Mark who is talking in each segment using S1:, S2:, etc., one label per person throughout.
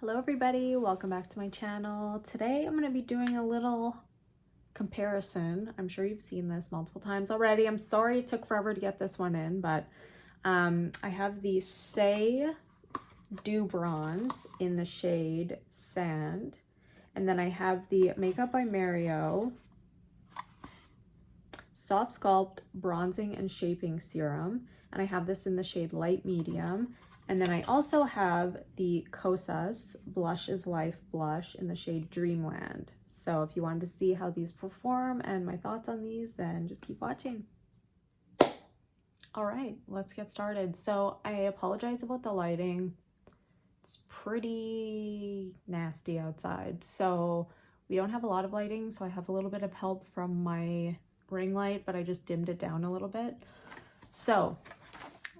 S1: Hello everybody, welcome back to my channel. Today I'm going to be doing a little comparison. I'm sure you've seen this multiple times already. I'm sorry it took forever to get this one in, but I have the Saie Dew Bronze in the shade Sand. And then I have the Makeup by Mario Softsculpt Bronzing and Shaping Serum. And I have this in the shade Light Medium. And then I also have the Kosas Blush is Life blush in the shade Dreamland. So if you wanted to see how these perform and my thoughts on these, then just keep watching. All right, let's get started. So I apologize about the lighting. It's pretty nasty outside. So we don't have a lot of lighting, so I have a little bit of help from my ring light, but I just dimmed it down a little bit. So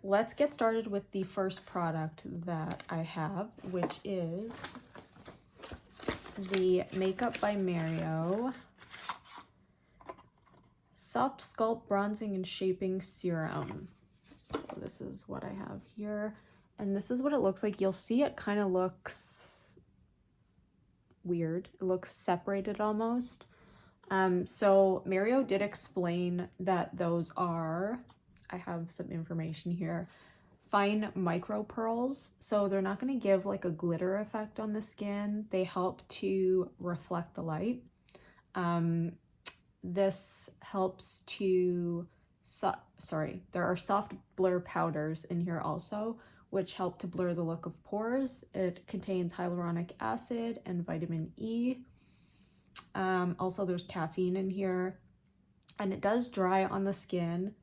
S1: let's get started with the first product that I have, which is the Makeup by Mario Softsculpt Bronzing and Shaping Serum. So this is what I have here, and this is what it looks like. You'll see it kind of looks weird. It looks separated almost. So Mario did explain that those are, I have some information here, fine micro pearls. So they're not going to give like a glitter effect on the skin. They help to reflect the light. This helps to, there are soft blur powders in here also, which help to blur the look of pores. It contains hyaluronic acid and vitamin E. Also there's caffeine in here, and it does dry on the skin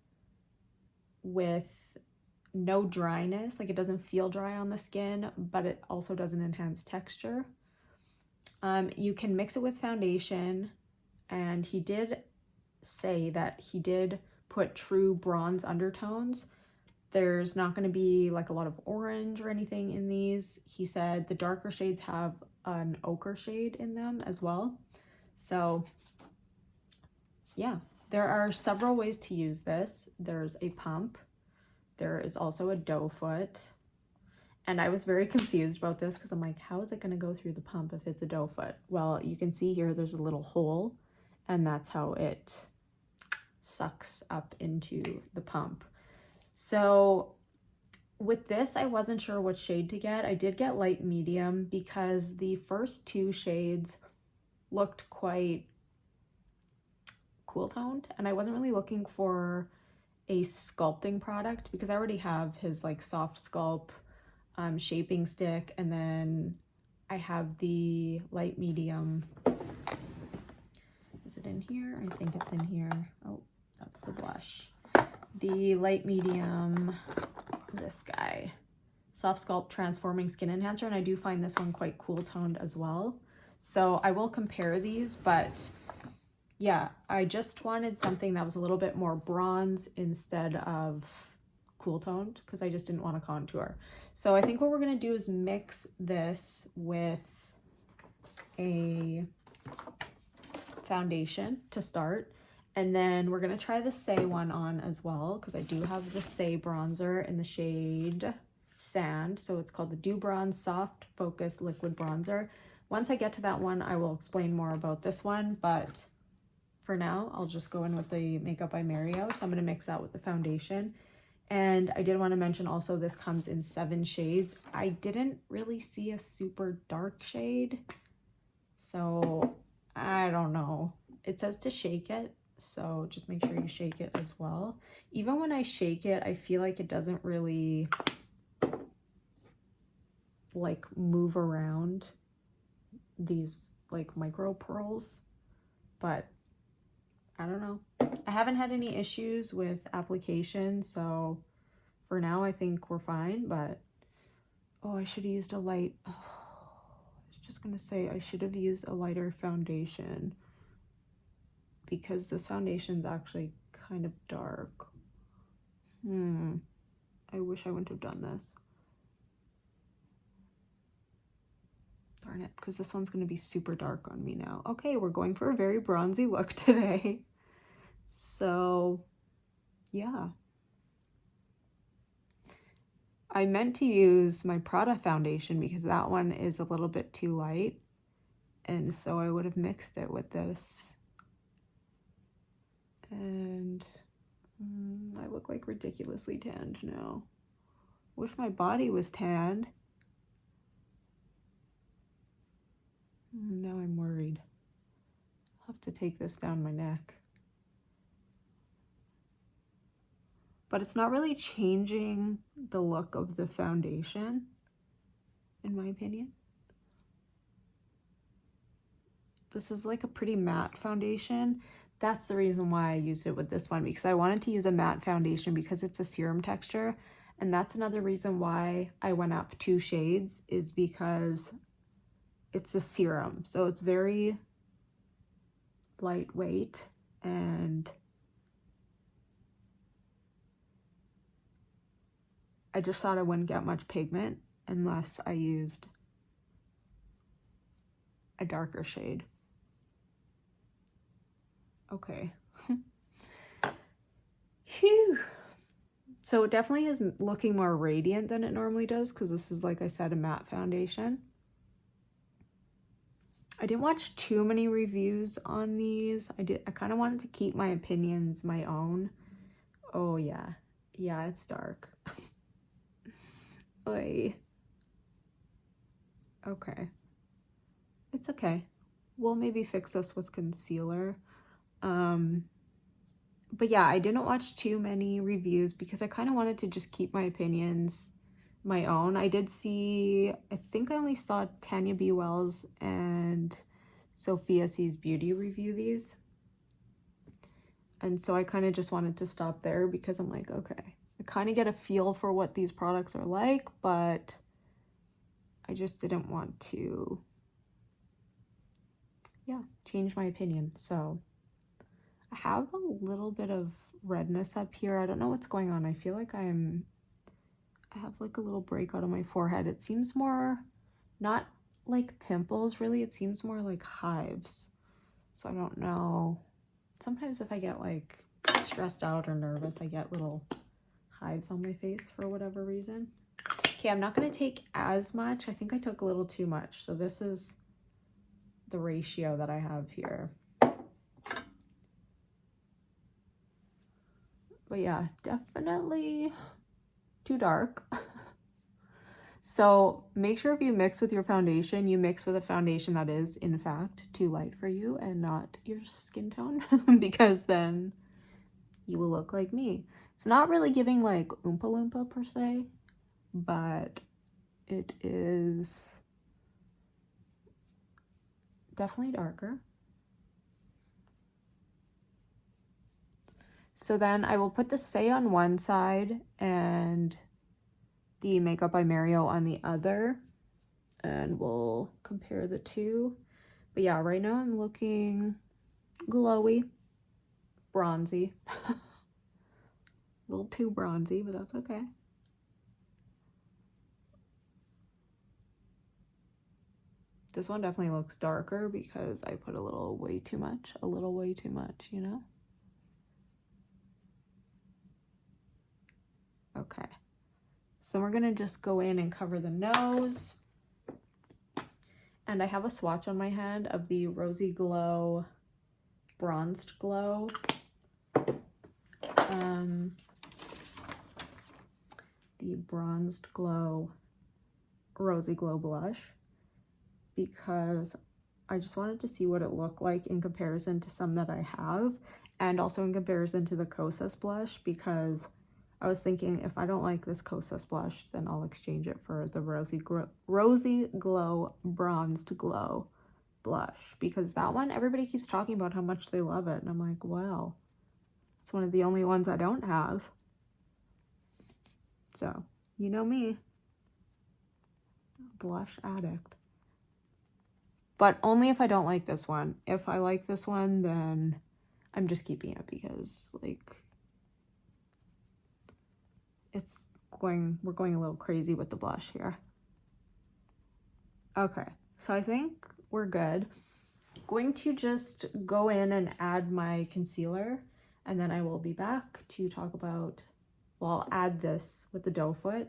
S1: with no dryness. Like, it doesn't feel dry on the skin, but it also doesn't enhance texture. You can mix it with foundation, and he did say that he did put true bronze undertones. There's not going to be like a lot of orange or anything in these. He said the darker shades have an ochre shade in them as well. So yeah, there are several ways to use this. There's a pump. There is also a doe foot. And I was very confused about this because I'm like, how is it going to go through the pump if it's a doe foot? Well, you can see here there's a little hole, and that's how it sucks up into the pump. So with this, I wasn't sure what shade to get. I did get light medium because the first two shades looked quite cool toned, and I wasn't really looking for a sculpting product because I already have his like soft sculpt shaping stick, and then I have the light medium. Is it in here? I think it's in here. Oh, that's the blush. The light medium, this guy, Soft Sculpt Transforming Skin Enhancer, and I do find this one quite cool toned as well. So I will compare these, but yeah, I just wanted something that was a little bit more bronze instead of cool toned because I just didn't want to contour. So I think what we're going to do is mix this with a foundation to start. And then we're going to try the Saie one on as well because I do have the Saie bronzer in the shade Sand. So it's called the Dew Bronze Soft Focus Liquid Bronzer. Once I get to that one, I will explain more about this one, but for now, I'll just go in with the Makeup by Mario. So I'm going to mix that with the foundation. And I did want to mention also this comes in 7 shades. I didn't really see a super dark shade, so I don't know. It says to shake it, so just make sure you shake it as well. Even when I shake it, I feel like it doesn't really like move around these like micro pearls, but I don't know. I haven't had any issues with application, so for now I think we're fine, but oh, I should have used a light. Oh, I was just gonna say I should have used a lighter foundation because this foundation's actually kind of dark. I wish I wouldn't have done this. Darn it, because this one's going to be super dark on me now. Okay, we're going for a very bronzy look today. So, yeah. I meant to use my Prada foundation because that one is a little bit too light. And so I would have mixed it with this. And I look like ridiculously tanned now. Wish my body was tanned. Now I'm worried. I'll have to take this down my neck. But it's not really changing the look of the foundation, in my opinion. This is like a pretty matte foundation. That's the reason why I used it with this one, because I wanted to use a matte foundation because it's a serum texture. And that's another reason why I went up 2 shades, is because it's a serum. So it's very lightweight, and I just thought I wouldn't get much pigment unless I used a darker shade. Okay. Phew. So it definitely is looking more radiant than it normally does, because this is, like I said, a matte foundation. I didn't watch too many reviews on these. I kind of wanted to keep my opinions my own. Oh yeah. Yeah, it's dark. Oy. Okay. It's okay. We'll maybe fix this with concealer. But yeah, I didn't watch too many reviews because I kind of wanted to just keep my opinions my own. I did see, I think I only saw Tanya B. Wells and Sophia C's Beauty review these. And so I kind of just wanted to stop there because I'm like, okay, I kind of get a feel for what these products are like, but I just didn't want to, yeah, change my opinion. So I have a little bit of redness up here. I don't know what's going on. I feel like I have like a little breakout on my forehead. It seems more, not like pimples really, it seems more like hives. So I don't know. Sometimes if I get like stressed out or nervous, I get little hives on my face for whatever reason. Okay, I'm not going to take as much. I think I took a little too much. So this is the ratio that I have here. But yeah, definitely too dark. So make sure if you mix with your foundation, you mix with a foundation that is in fact too light for you and not your skin tone, because then you will look like me. It's not really giving like Oompa Loompa per se, but it is definitely darker. So then I will put the Saie on one side and the Makeup by Mario on the other, and we'll compare the two. But yeah, right now I'm looking glowy, bronzy. A little too bronzy, but that's okay. This one definitely looks darker because I put a little way too much, you know? Okay. So we're gonna just go in and cover the nose. And I have a swatch on my hand of the Rosy Glow Bronzed Glow. The Bronzed Glow Rosy Glow Blush, because I just wanted to see what it looked like in comparison to some that I have, and also in comparison to the Kosas blush, because I was thinking if I don't like this Kosas blush, then I'll exchange it for the Rosy Glow Bronzed Glow blush, because that one, everybody keeps talking about how much they love it, and I'm like, well, it's one of the only ones I don't have. So, you know me, blush addict. But only if I don't like this one. If I like this one, then I'm just keeping it because, like, we're going a little crazy with the blush here. Okay, so I think we're good. Going to just go in and add my concealer, and then I will be back to talk about, well, I'll add this with the doe foot,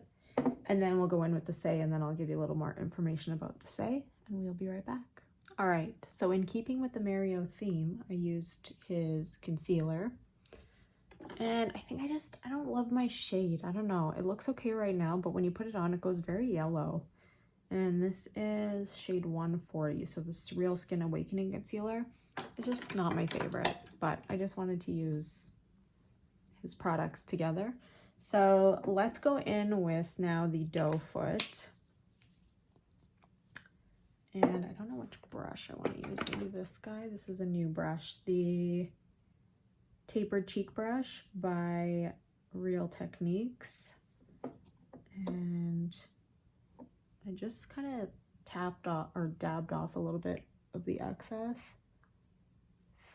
S1: And then we'll go in with the Saie, and then I'll give you a little more information about the Saie, and we'll be right back. All right, so in keeping with the Mario theme, I used his concealer. And I think I don't love my shade. I don't know. It looks okay right now, but when you put it on, it goes very yellow. And this is shade 140, so this Real Skin Awakening concealer. It's just not my favorite, but I just wanted to use his products together. So let's go in with now the doe foot. And I don't know which brush I want to use. Maybe this guy. This is a new brush. The Tapered Cheek Brush by Real Techniques. And I just kind of tapped off or dabbed off a little bit of the excess.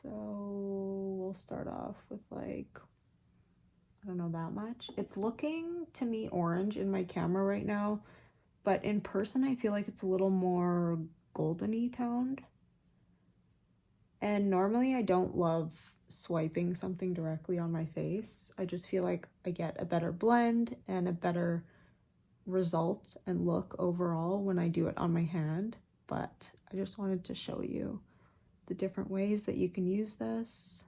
S1: So we'll start off with like, I don't know, that much. It's looking to me orange in my camera right now, but in person I feel like it's a little more goldeny toned. And normally I don't love swiping something directly on my face. I just feel like I get a better blend and a better result and look overall when I do it on my hand. But I just wanted to show you the different ways that you can use this.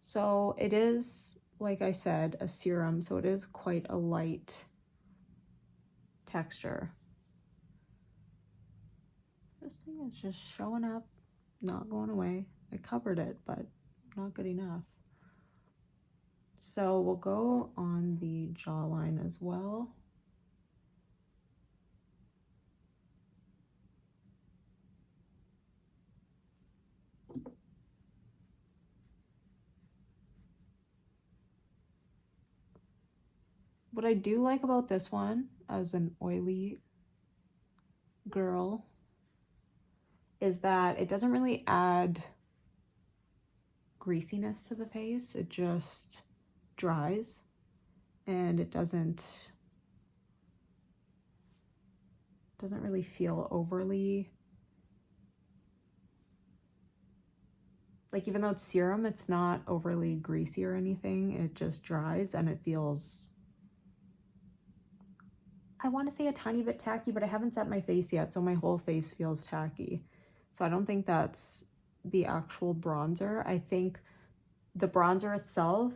S1: So it is, like I said, a serum, so it is quite a light texture. This thing is just showing up, not going away. I covered it, but not good enough. So we'll go on the jawline as well. What I do like about this one, as an oily girl, is that it doesn't really add greasiness to the face. It just dries, and it doesn't really feel overly, like, even though it's serum, it's not overly greasy or anything. It just dries and it feels, I want to say, a tiny bit tacky, but I haven't set my face yet, so my whole face feels tacky. So I don't think that's the actual bronzer. I think the bronzer itself,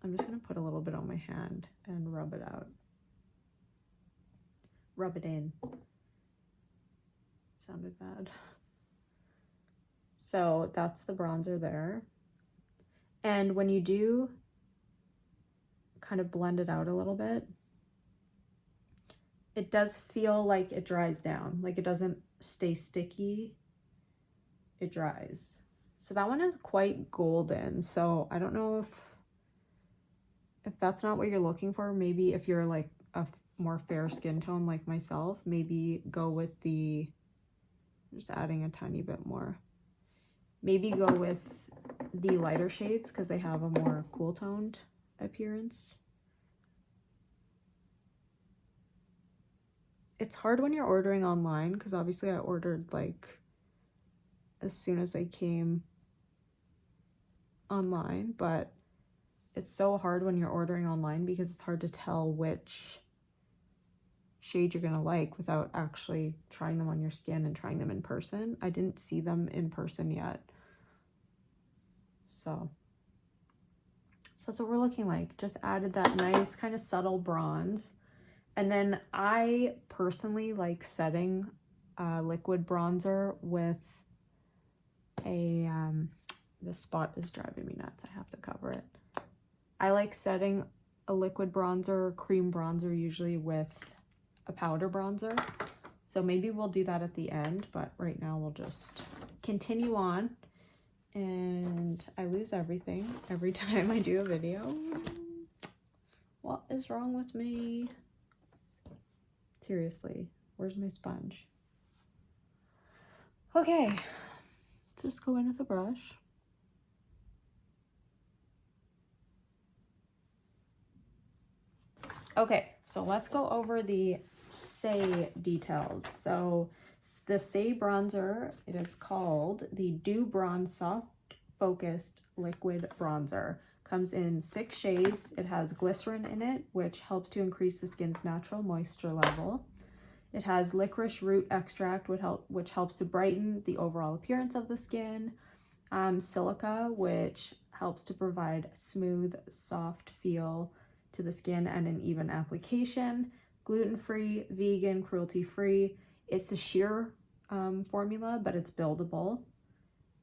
S1: I'm just going to put a little bit on my hand and rub it out. Rub it in. Sounded bad. So that's the bronzer there. And when you do kind of blend it out a little bit, it does feel like it dries down. Like, it doesn't stay sticky. It dries. So that one is quite golden. So I don't know if that's not what you're looking for. Maybe if you're like a more fair skin tone like myself, maybe go with the, just adding a tiny bit more. Maybe go with the lighter shades because they have a more cool toned appearance. It's hard when you're ordering online because obviously I ordered like as soon as I came online, but it's so hard when you're ordering online because it's hard to tell which shade you're gonna like without actually trying them on your skin and trying them in person. I didn't see them in person yet. So that's what we're looking like. Just added that nice kind of subtle bronze. And then I personally like setting liquid bronzer with a, this spot is driving me nuts. I have to cover it. I like setting a liquid bronzer, cream bronzer, usually with a powder bronzer. So maybe we'll do that at the end, but right now we'll just continue on. And I lose everything every time I do a video. What is wrong with me? Seriously, where's my sponge? Okay, let's just go in with a brush. Okay, so let's go over the Saie details. So the Saie bronzer, it is called the Dew Bronze Soft Focused Liquid Bronzer. Comes in 6 shades. It has glycerin in it, which helps to increase the skin's natural moisture level. It has licorice root extract, which helps to brighten the overall appearance of the skin. Silica, which helps to provide a smooth, soft feel to the skin and an even application. Gluten-free, vegan, cruelty-free. It's a sheer formula, but it's buildable.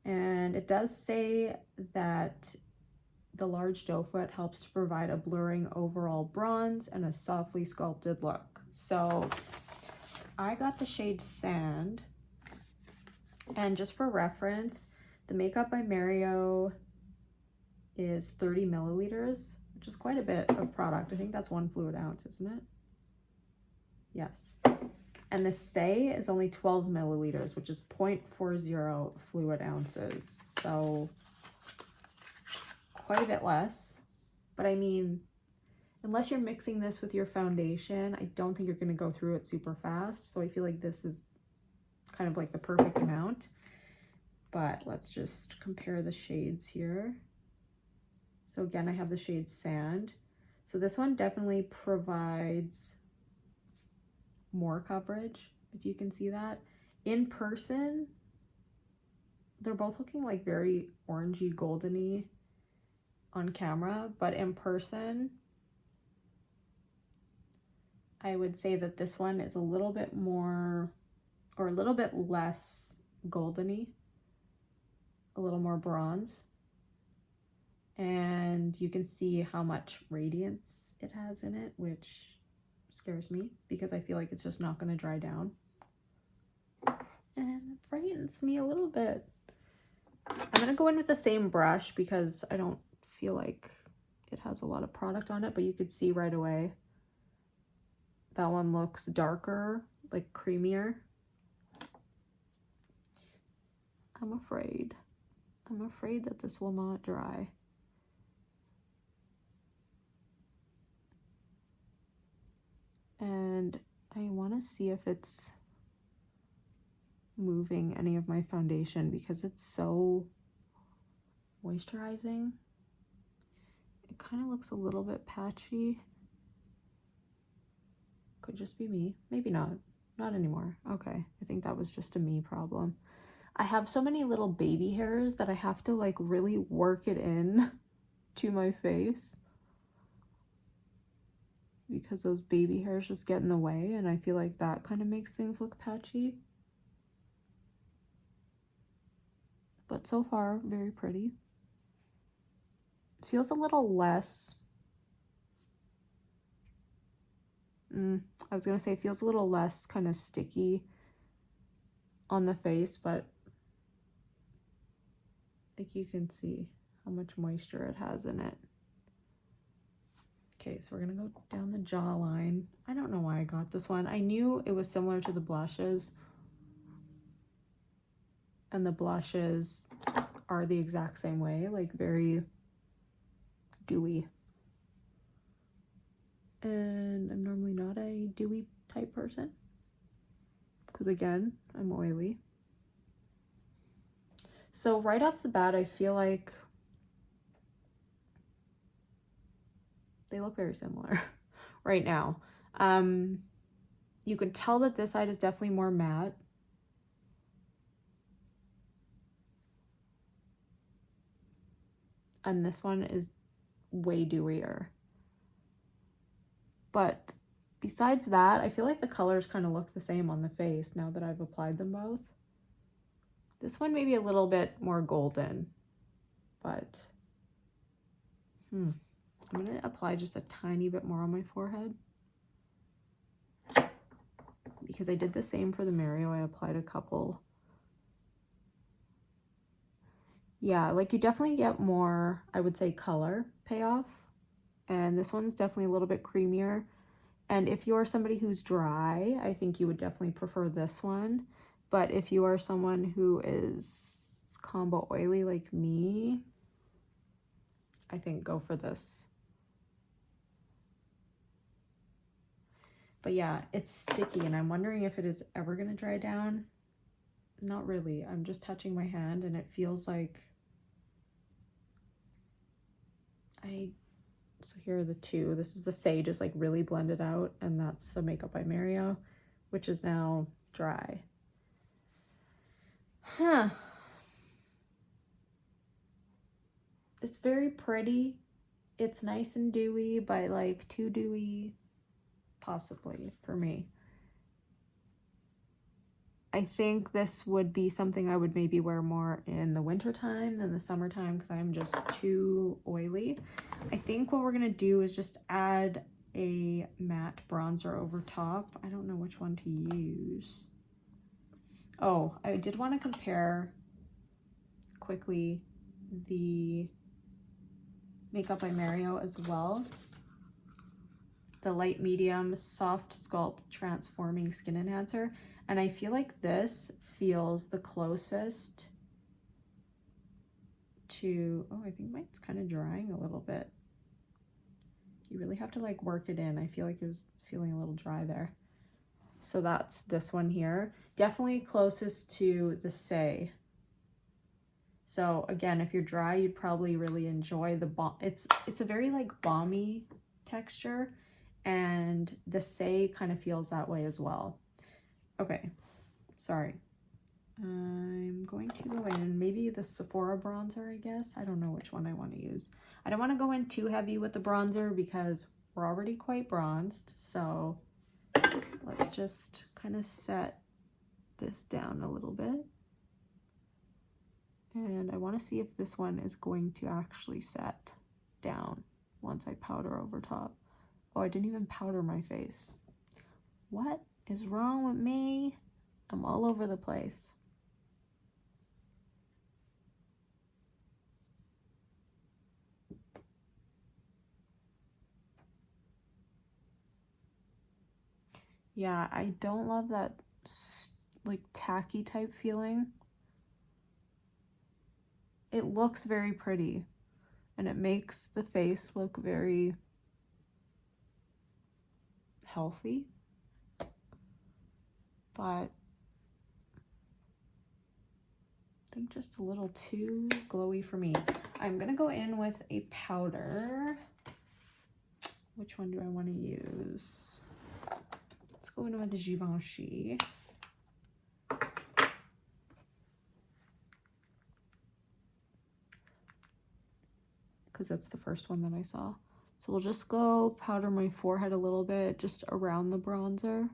S1: And it does say that the large doe foot helps to provide a blurring overall bronze and a softly sculpted look. So I got the shade Sand. And just for reference, the makeup by Mario is 30 milliliters, which is quite a bit of product. I think that's 1 fluid ounce, isn't it? Yes. And the Saie is only 12 milliliters, which is 0.40 fluid ounces. So quite a bit less. But I mean, unless you're mixing this with your foundation, I don't think you're going to go through it super fast. So I feel like this is kind of like the perfect amount. But let's just compare the shades here. So again, I have the shade Sand. So this one definitely provides more coverage, if you can see that. In person, they're both looking like very orangey, goldeny on camera, but in person, I would say that this one is a little bit more, or a little bit less goldeny, a little more bronze. And you can see how much radiance it has in it, which scares me because I feel like it's just not going to dry down. And it frightens me a little bit. I'm going to go in with the same brush because I don't feel like it has a lot of product on it, but you could see right away that one looks darker, like creamier. I'm afraid that this will not dry. And I want to see if it's moving any of my foundation because it's so moisturizing. It kind of looks a little bit patchy. Could just be me. Maybe not. Not anymore. Okay. I think that was just a me problem. I have so many little baby hairs that I have to like really work it in to my face because those baby hairs just get in the way, and I feel like that kind of makes things look patchy. But so far, very pretty. Feels a little less, I was gonna say it feels a little less kind of sticky on the face, but like you can see how much moisture it has in it. Okay, so we're gonna go down the jawline. I don't know why I got this one. I knew it was similar to the blushes, and the blushes are the exact same way, like very dewy. And I'm normally not a dewy type person because again, I'm oily. So right off the bat, I feel like they look very similar right now. You can tell that this side is definitely more matte. And this one is way dewier. But besides that, I feel like the colors kind of look the same on the face now that I've applied them both. This one may be a little bit more golden, but I'm going to apply just a tiny bit more on my forehead because I did the same for the Mario. I applied a couple. Yeah, like you definitely get more, I would say, color payoff. And this one's definitely a little bit creamier. And if you're somebody who's dry, I think you would definitely prefer this one. But if you are someone who is combo oily like me, I think go for this. But yeah, it's sticky and I'm wondering if it is ever going to dry down. Not really. I'm just touching my hand and it feels like, So here are the two. This is the Saie just like really blended out, and that's the Makeup by Mario, which is now dry. Huh. It's very pretty. It's nice and dewy, but like too dewy, possibly, for me. I think this would be something I would maybe wear more in the winter time than the summertime because I'm just too oily. I think what we're gonna do is just add a matte bronzer over top. I don't know which one to use. Oh, I did want to compare quickly the Makeup by Mario as well. The light medium soft sculpt transforming skin enhancer, and I feel like this feels the closest to, oh, I think mine's kind of drying a little bit. You really have to like work it in. I feel like it was feeling a little dry there. So that's this one here. Definitely closest to the Saie. So again, if you're dry, you'd probably really enjoy the balm. It's a very like balmy texture, and the Saie kind of feels that way as well. Okay, sorry. I'm going to go in maybe the Sephora bronzer, I guess. I don't know which one I want to use. I don't want to go in too heavy with the bronzer because we're already quite bronzed. So let's just kind of set this down a little bit. And I want to see if this one is going to actually set down once I powder over top. Oh, I didn't even powder my face. What is wrong with me? I'm all over the place. Yeah, I don't love that like tacky type feeling. It looks very pretty and it makes the face look very healthy, but I think just a little too glowy for me. I'm gonna go in with a powder. Which one do I want to use? Let's go in with the Givenchy. Because that's the first one that I saw. So we'll just go powder my forehead a little bit, just around the bronzer.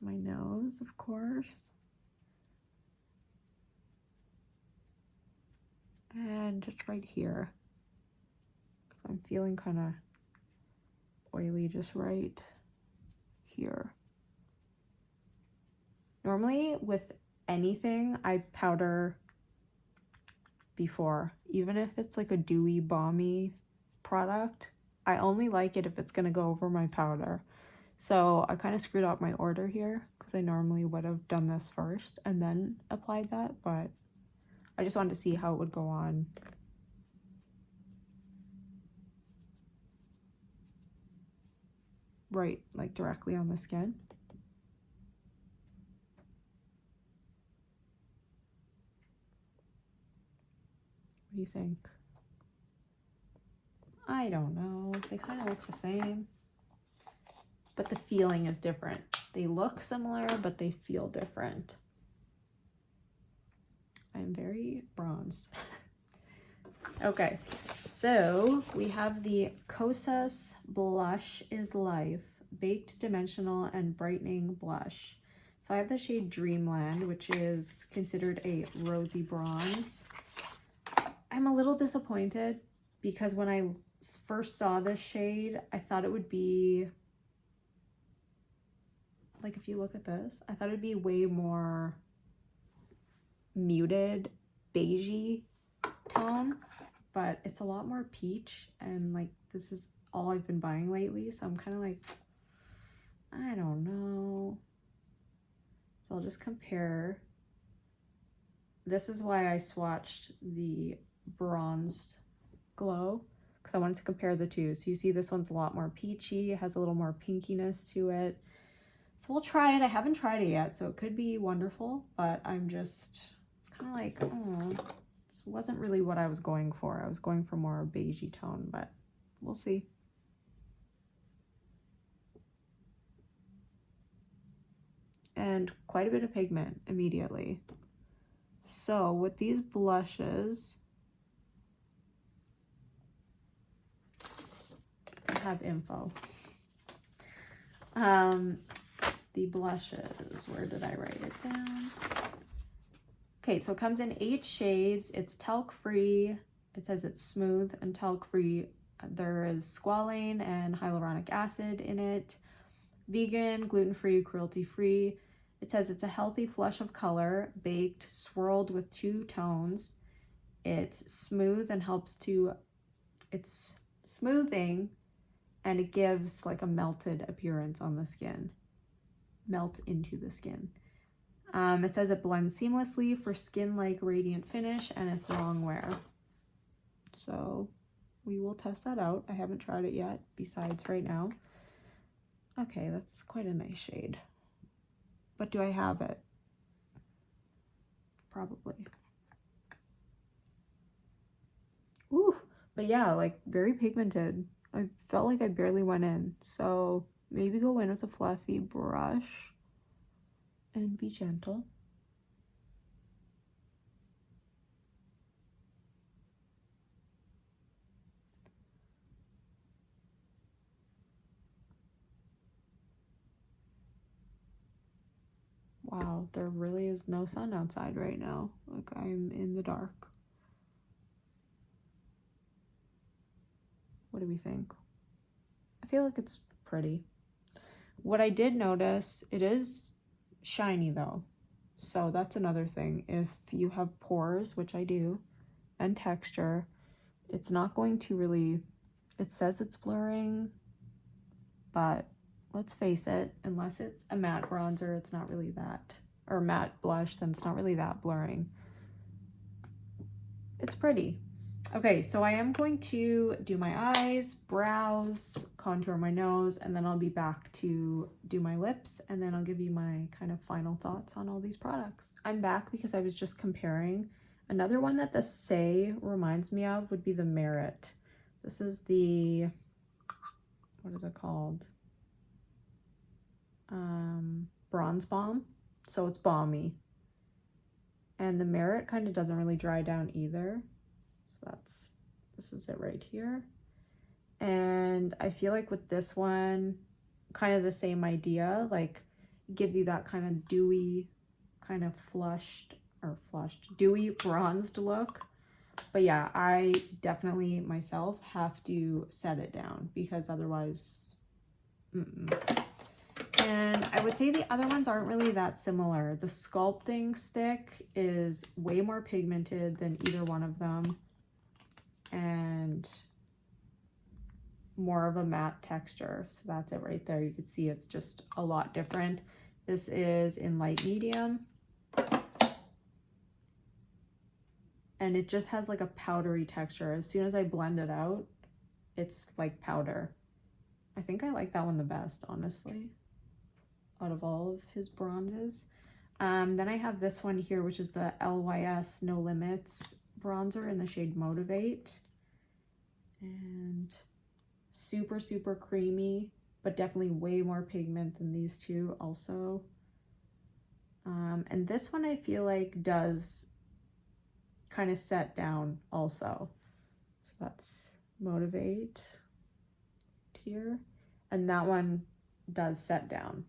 S1: My nose, of course. And just right here. I'm feeling kind of oily just right here. Normally with anything, I powder before, even if it's like a dewy, balmy product. I only like it if it's gonna go over my powder. So I kind of screwed up my order here because I normally would have done this first and then applied that, but I just wanted to see how it would go on. Right, like directly on the skin. What do you think? I don't know. They kind of look the same, but the feeling is different. They look similar, but they feel different. I'm very bronzed. Okay, so we have the Kosas Blush is Life Baked Dimensional and Brightening Blush. So I have the shade Dreamland, which is considered a rosy bronze. I'm a little disappointed because when I first saw this shade, I thought it would be, like if you look at this, I thought it'd be way more muted, beigey tone, but it's a lot more peach, and like this is all I've been buying lately, so I'm kind of like, I don't know. So I'll just compare. This is why I swatched the bronzed glow, because I wanted to compare the two. So you see this one's a lot more peachy, it has a little more pinkiness to it. So we'll try it. I haven't tried it yet, so it could be wonderful, but I'm just, it's kind of like, oh, This wasn't really what I was going for. I was going for more beigey tone, but we'll see. And quite a bit of pigment immediately. So with these blushes, I have info. The blushes, where did I write it down? Okay, so it comes in 8 shades. It's talc-free. It says it's smooth and talc-free. There is squalane and hyaluronic acid in it. Vegan, gluten-free, cruelty-free. It says it's a healthy flush of color, baked, swirled with 2 tones. It's smooth and helps to, it's smoothing, and it gives like a melted appearance on the skin. Melt into the skin. It says it blends seamlessly for skin-like radiant finish, and it's long wear. So we will test that out. I haven't tried it yet, besides right now. Okay, that's quite a nice shade. But do I have it? Probably. Ooh, but yeah, like very pigmented. I felt like I barely went in. So maybe go in with a fluffy brush and be gentle. Wow, there really is no sun outside right now. Like, I'm in the dark. What do we think? I feel like it's pretty. What I did notice, it is shiny though. So that's another thing. If you have pores, which I do, and texture, it's not going to really, it says it's blurring, but let's face it, unless it's a matte bronzer, it's not really that, or matte blush, then it's not really that blurring. It's pretty. Okay, so I am going to do my eyes, brows, contour my nose, and then I'll be back to do my lips, and then I'll give you my kind of final thoughts on all these products. I'm back because I was just comparing. Another one that the Saie reminds me of would be the Merit. This is the, what is it called? Bronze Balm. So it's balmy. And the Merit kind of doesn't really dry down either. So this is it right here. And I feel like with this one, kind of the same idea, like it gives you that kind of dewy, kind of dewy bronzed look. But yeah, I definitely myself have to set it down because otherwise, And I would say the other ones aren't really that similar. The sculpting stick is way more pigmented than either one of them, and more of a matte texture. So that's it right there. You can see it's just a lot different. This is in light medium, and it just has like a powdery texture. As soon as I blend it out, it's like powder. I think I like that one the best, honestly, out of all of his bronzes. Then I have this one here, which is the LYS No Limits bronzer in the shade Motivate. And super, super creamy, but definitely way more pigment than these two also. And this one I feel like does kind of set down also. So that's Motivate here. And that one does set down.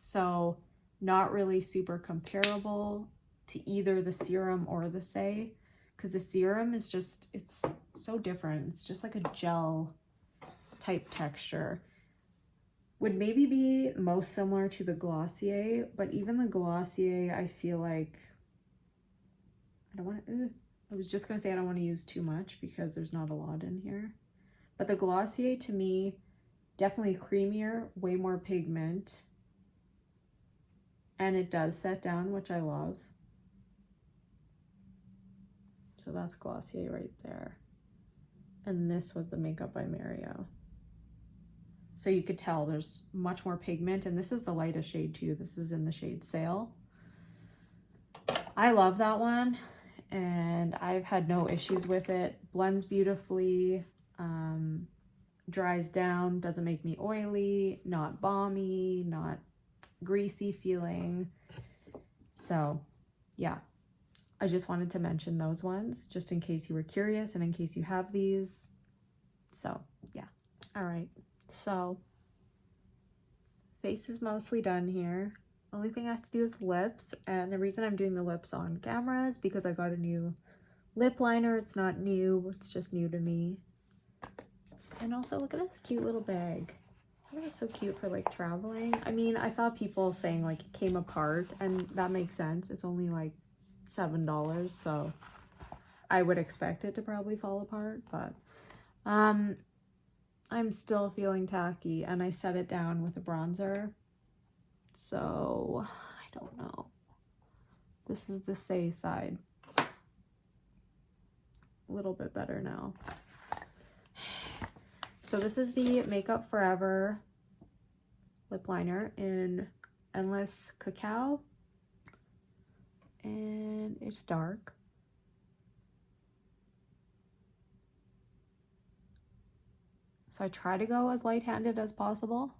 S1: So not really super comparable to either the serum or the Saie, because the serum is just, it's so different. It's just like a gel type texture. Would maybe be most similar to the Glossier, but even the Glossier, I feel like, I was just gonna say I don't want to use too much because there's not a lot in here. But the Glossier to me, definitely creamier, way more pigment. And it does set down, which I love. So that's Glossier right there. And this was the Makeup by Mario. So you could tell there's much more pigment, and this is the lightest shade too. This is in the shade Sail. I love that one. and I've had no issues with it. Blends beautifully, dries down, doesn't make me oily, not balmy, not greasy feeling. So yeah, I just wanted to mention those ones just in case you were curious and in case you have these. So yeah. All right, so face is mostly done here. Only thing I have to do is lips, and the reason I'm doing the lips on camera is because I got a new lip liner. It's not new, it's just new to me. And also look at this cute little bag. I thought it was so cute for like traveling. I mean, I saw people saying like it came apart, and that makes sense. It's only like $7, so I would expect it to probably fall apart, but I'm still feeling tacky, and I set it down with a bronzer. So I don't know. This is the Saie side. A little bit better now. So this is the Makeup Forever lip liner in Endless Cacao, and it's dark. So I try to go as light-handed as possible.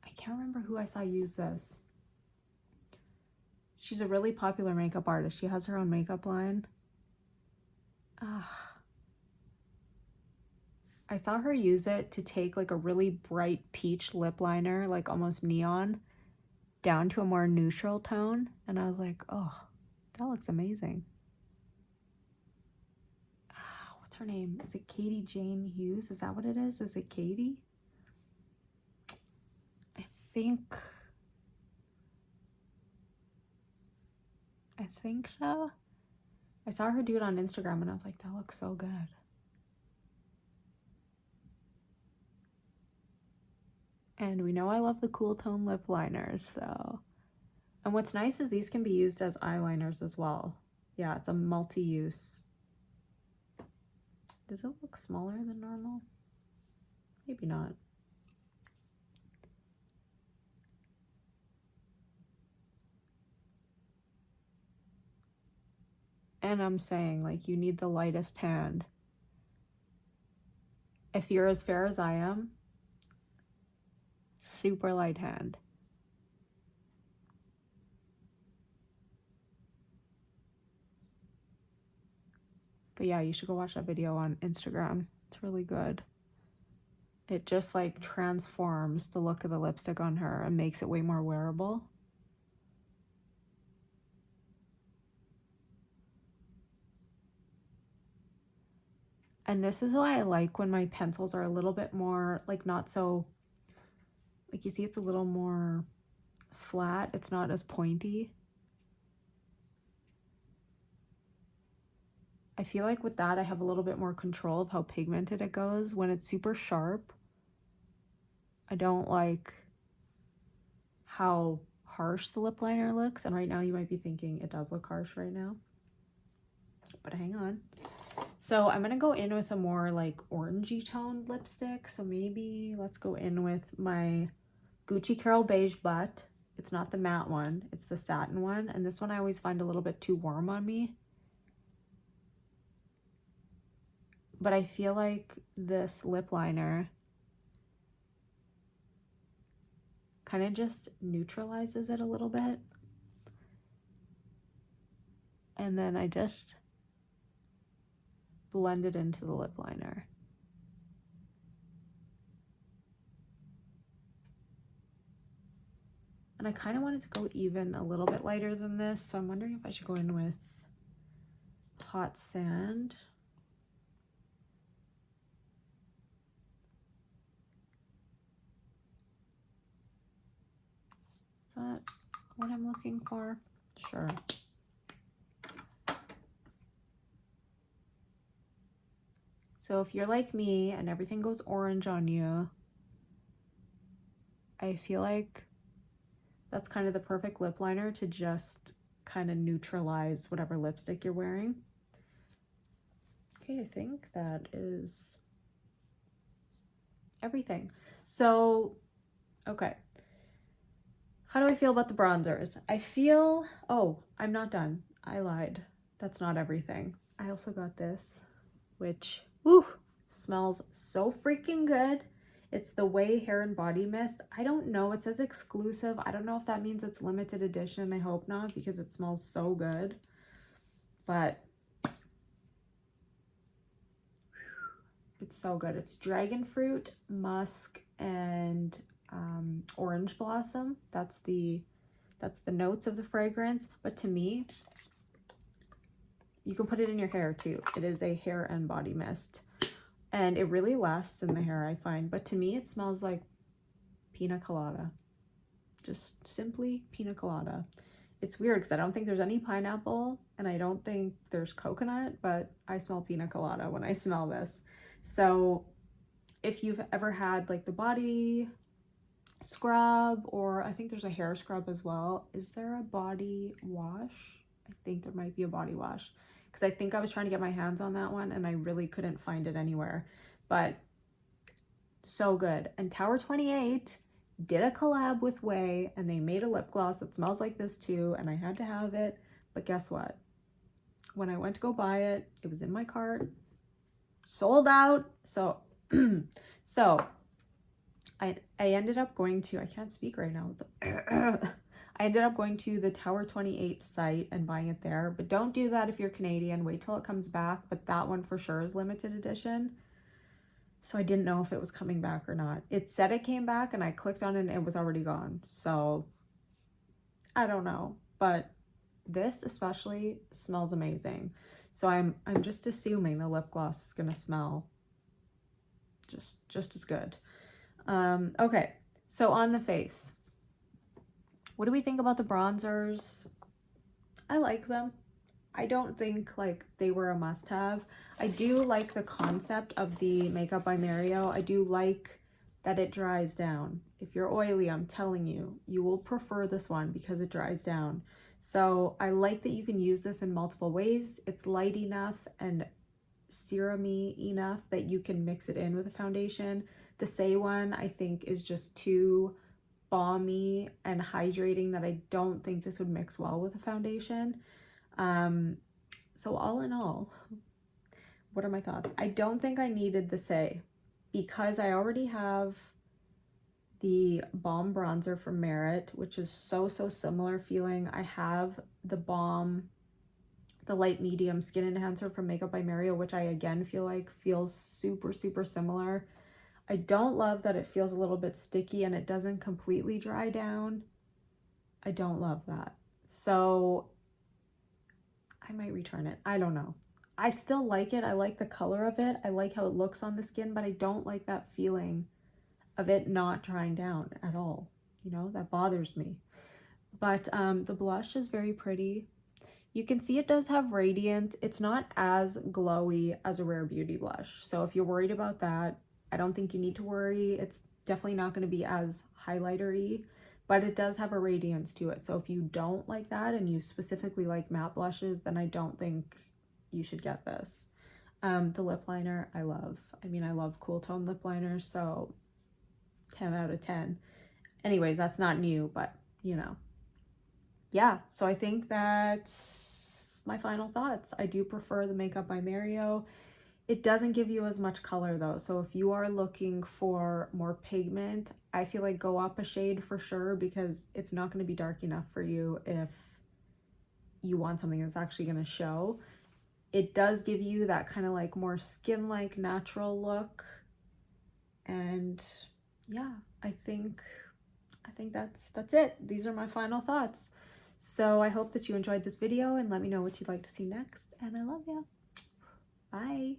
S1: I can't remember who I saw use this. She's a really popular makeup artist. She has her own makeup line. I saw her use it to take like a really bright peach lip liner, like almost neon, down to a more neutral tone. And I was like, oh, that looks amazing. What's her name? Is it Katie Jane Hughes? Is that what it is? Is it Katie? I think so. I saw her do it on Instagram and I was like, that looks so good. And we know I love the cool tone lip liners, so. And what's nice is these can be used as eyeliners as well. Yeah, it's a multi-use. Does it look smaller than normal? Maybe not. And I'm saying, like, you need the lightest hand. If you're as fair as I am, super light hand. But yeah, you should go watch that video on Instagram. It's really good. It just like transforms the look of the lipstick on her and makes it way more wearable. And this is why I like when my pencils are a little bit more, like, not so, like, you see it's a little more flat. It's not as pointy. I feel like with that, I have a little bit more control of how pigmented it goes. When it's super sharp, I don't like how harsh the lip liner looks. And right now you might be thinking it does look harsh right now. But hang on. So I'm going to go in with a more like orangey toned lipstick. So maybe let's go in with my Gucci Carol Beige Butt. It's not the matte one, it's the satin one. And this one I always find a little bit too warm on me. But I feel like this lip liner kind of just neutralizes it a little bit. And then I just blend it into the lip liner. And I kind of wanted to go even a little bit lighter than this, so I'm wondering if I should go in with Hot Sand. Is that what I'm looking for? Sure. So if you're like me and everything goes orange on you, I feel like that's kind of the perfect lip liner to just kind of neutralize whatever lipstick you're wearing. Okay, I think that is everything. So, okay. How do I feel about the bronzers? I feel, oh, I'm not done. I lied. That's not everything. I also got this, which, woo, smells so freaking good. It's the Ouai Hair and Body Mist. I don't know. It says exclusive. I don't know if that means it's limited edition. I hope not, because it smells so good. But it's so good. It's dragon fruit, musk, and orange blossom. That's the notes of the fragrance. But to me, you can put it in your hair too. It is a hair and body mist. And it really lasts in the hair, I find. But to me, it smells like pina colada. Just simply pina colada. It's weird because I don't think there's any pineapple and I don't think there's coconut, but I smell pina colada when I smell this. So if you've ever had like the body scrub, or I think there's a hair scrub as well. Is there a body wash? I think there might be a body wash, because I think I was trying to get my hands on that one and I really couldn't find it anywhere. But so good. And Tower 28 did a collab with Ouai and they made a lip gloss that smells like this too, and I had to have it. But guess what? When I went to go buy it, it was in my cart, sold out. So so I ended up going to, I can't speak right now. I ended up going to the Tower 28 site and buying it there. But don't do that if you're Canadian. Wait till it comes back. But that one for sure is limited edition. So I didn't know if it was coming back or not. It said it came back and I clicked on it and it was already gone. So I don't know. But this especially smells amazing. So I'm just assuming the lip gloss is going to smell just as good. Okay, so on the face, what do we think about the bronzers? I like them. I don't think like they were a must-have. I do like the concept of the Makeup by Mario. I do like that it dries down. If you're oily, I'm telling you, you will prefer this one because it dries down. So I like that you can use this in multiple ways. It's light enough and serum-y enough that you can mix it in with a foundation. The Saie one, I think, is just too balmy and hydrating that I don't think this would mix well with a foundation. So all in all, what are my thoughts? I don't think I needed the Saie because I already have the Balm Bronzer from Merit, which is so similar feeling. I have the Balm, the light medium skin enhancer from Makeup by Mario, which I again feel like feels super similar. I don't love that it feels a little bit sticky and it doesn't completely dry down. I don't love that. So I might return it. I don't know. I still like it. I like the color of it. I like how it looks on the skin, but I don't like that feeling of it not drying down at all. You know, that bothers me. But the blush is very pretty. You can see it does have radiant. It's not as glowy as a Rare Beauty blush. So if you're worried about that, I don't think you need to worry. It's definitely not going to be as highlighter-y, but it does have a radiance to it. So if you don't like that and you specifically like matte blushes, then I don't think you should get this. The lip liner, I love. I mean, I love cool tone lip liners, so 10 out of 10. Anyways, that's not new, but you know. Yeah, so I think that's my final thoughts. I do prefer the Makeup by Mario. It doesn't give you as much color though, so if you are looking for more pigment, I feel like go up a shade for sure, because it's not going to be dark enough for you if you want something that's actually going to show. It does give you that kind of like more skin-like natural look, and yeah, I think that's it. These are my final thoughts. So I hope that you enjoyed this video and let me know what you'd like to see next, and I love you. Bye.